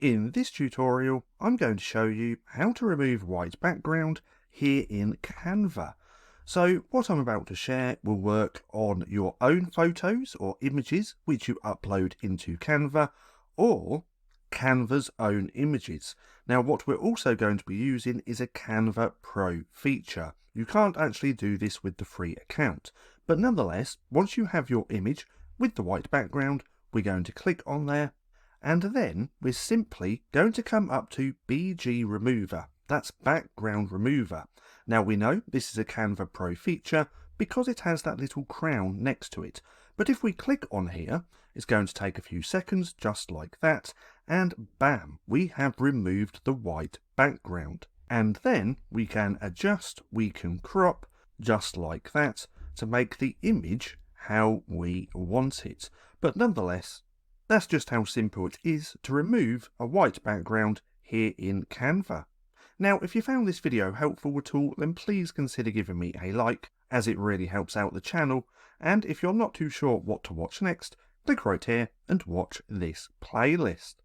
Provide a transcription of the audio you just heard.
In this tutorial, I'm going to show you how to remove white background here in Canva. So what I'm about to share will work on your own photos or images which you upload into Canva, or Canva's own images. Now what we're also going to be using is a Canva Pro feature. You can't actually do this with the free account, but nonetheless, once you have your image with the white background, we're going to click on there, and then we're simply going to come up to BG Remover. That's Background Remover. Now we know this is a Canva Pro feature because it has that little crown next to it. But if we click on here, it's going to take a few seconds, just like that, and bam, we have removed the white background. And then we can adjust, we can crop, just like that, to make the image how we want it. But nonetheless, that's just how simple it is to remove a white background here in Canva. Now, if you found this video helpful at all, then please consider giving me a like, as it really helps out the channel. And if you're not too sure what to watch next, click right here and watch this playlist.